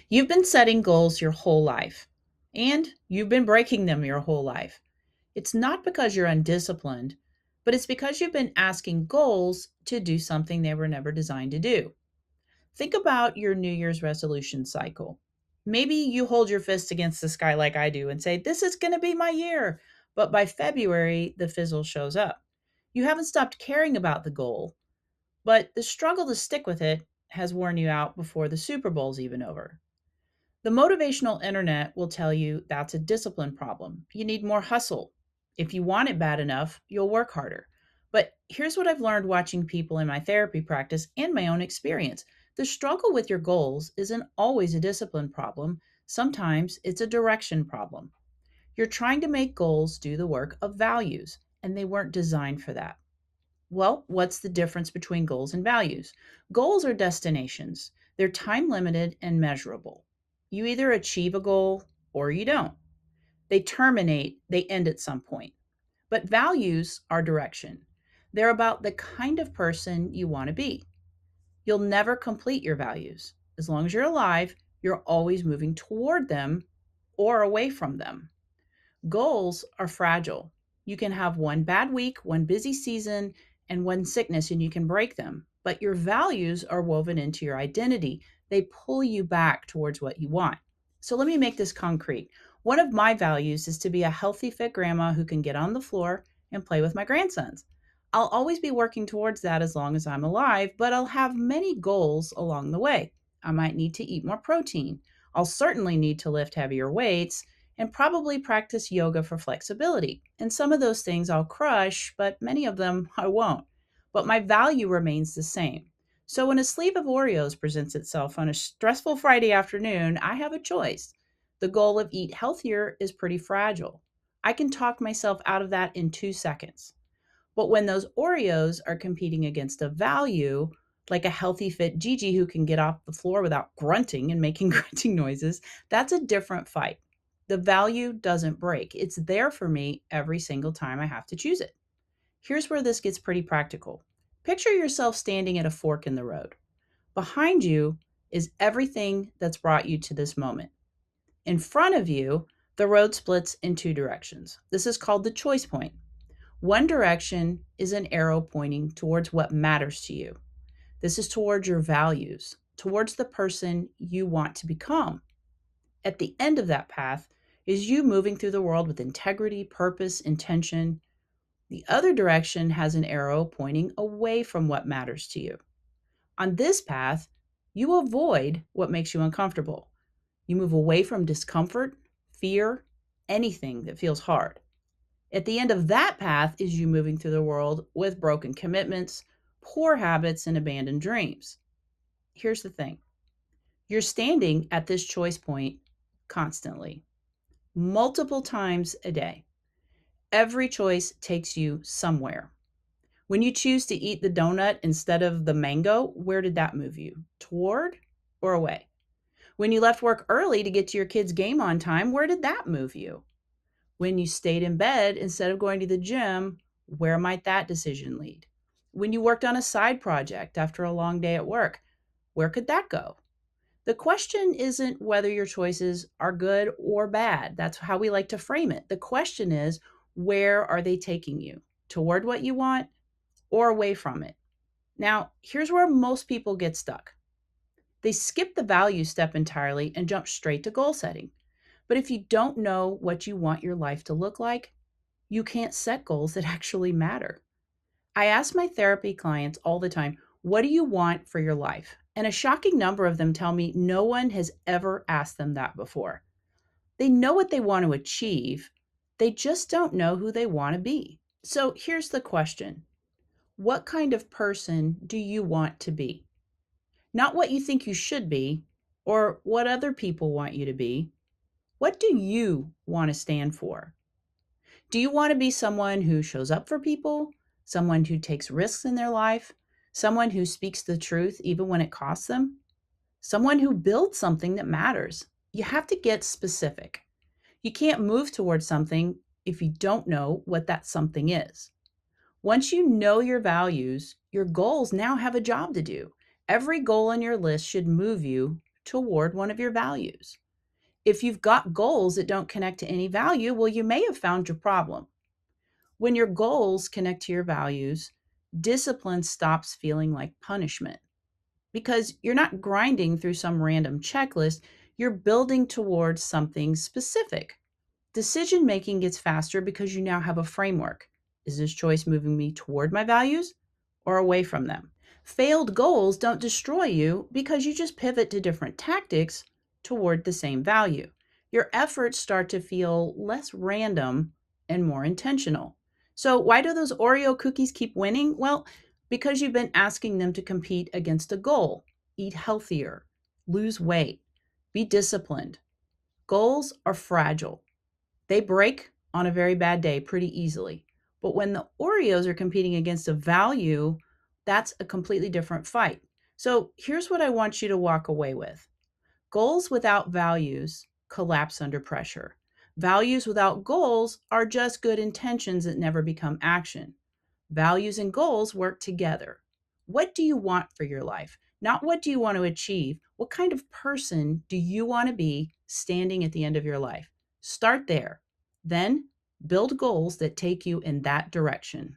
You've been setting goals your whole life, and you've been breaking them your whole life. It's not because you're undisciplined, but it's because you've been asking goals to do something they were never designed to do. Think about your New Year's resolution cycle. Maybe you hold your fist against the sky like I do and say, "This is going to be my year." But by February, the fizzle shows up. You haven't stopped caring about the goal, but the struggle to stick with it has worn you out before the Super Bowl's even over. The motivational internet will tell you that's a discipline problem. You need more hustle. If you want it bad enough, you'll work harder. But here's what I've learned watching people in my therapy practice and my own experience. The struggle with your goals isn't always a discipline problem. Sometimes it's a direction problem. You're trying to make goals do the work of values, and they weren't designed for that. Well, what's the difference between goals and values? Goals are destinations, they're time limited and measurable. You either achieve a goal or you don't. They terminate, they end at some point. But values are direction. They're about the kind of person you want to be. You'll never complete your values. As long as you're alive, you're always moving toward them or away from them. Goals are fragile. You can have one bad week, one busy season, and one sickness, and you can break them. But your values are woven into your identity. They pull you back towards what you want. So let me make this concrete. One of my values is to be a healthy, fit grandma who can get on the floor and play with my grandsons. I'll always be working towards that as long as I'm alive, but I'll have many goals along the way. I might need to eat more protein. I'll certainly need to lift heavier weights and probably practice yoga for flexibility. And some of those things I'll crush, but many of them I won't. But my value remains the same. So when a sleeve of Oreos presents itself on a stressful Friday afternoon, I have a choice. The goal of eat healthier is pretty fragile. I can talk myself out of that in 2 seconds. But when those Oreos are competing against a value, like a healthy fit Gigi who can get off the floor without grunting and making grunting noises, that's a different fight. The value doesn't break. It's there for me every single time I have to choose it. Here's where this gets pretty practical. Picture yourself standing at a fork in the road. Behind you is everything that's brought you to this moment. In front of you, the road splits in two directions. This is called the choice point. One direction is an arrow pointing towards what matters to you. This is towards your values, towards the person you want to become. At the end of that path is you moving through the world with integrity, purpose, intention. The other direction has an arrow pointing away from what matters to you. On this path, you avoid what makes you uncomfortable. You move away from discomfort, fear, anything that feels hard. At the end of that path is you moving through the world with broken commitments, poor habits, and abandoned dreams. Here's the thing, you're standing at this choice point constantly, multiple times a day. Every choice takes you somewhere. When you choose to eat the donut instead of the mango, where did that move you? Toward or away? When you left work early to get to your kid's game on time, where did that move you? When you stayed in bed instead of going to the gym, where might that decision lead? When you worked on a side project after a long day at work, where could that go? The question isn't whether your choices are good or bad. That's how we like to frame it. The question is, where are they taking you? Toward what you want or away from it? Now, here's where most people get stuck. They skip the value step entirely and jump straight to goal setting. But if you don't know what you want your life to look like, you can't set goals that actually matter. I ask my therapy clients all the time, what do you want for your life? And a shocking number of them tell me no one has ever asked them that before. They know what they want to achieve, they just don't know who they want to be. So here's the question, what kind of person do you want to be? Not what you think you should be or what other people want you to be. What do you want to stand for? Do you want to be someone who shows up for people, someone who takes risks in their life, someone who speaks the truth even when it costs them, someone who builds something that matters? You have to get specific. You can't move towards something if you don't know what that something is. Once you know your values, your goals now have a job to do. Every goal on your list should move you toward one of your values. If you've got goals that don't connect to any value, well, you may have found your problem. When your goals connect to your values, discipline stops feeling like punishment because you're not grinding through some random checklist, you're building towards something specific. Decision making gets faster because you now have a framework. Is this choice moving me toward my values or away from them? Failed goals don't destroy you because you just pivot to different tactics toward the same value. Your efforts start to feel less random and more intentional. So, why do those Oreo cookies keep winning? Well, because you've been asking them to compete against a goal: eat healthier, lose weight, be disciplined. Goals are fragile. They break on a very bad day pretty easily. But when the Oreos are competing against a value, that's a completely different fight. So here's what I want you to walk away with: goals without values collapse under pressure. Values without goals are just good intentions that never become action. Values and goals work together. What do you want for your life? Not what do you want to achieve? What kind of person do you want to be standing at the end of your life? Start there. Then build goals that take you in that direction.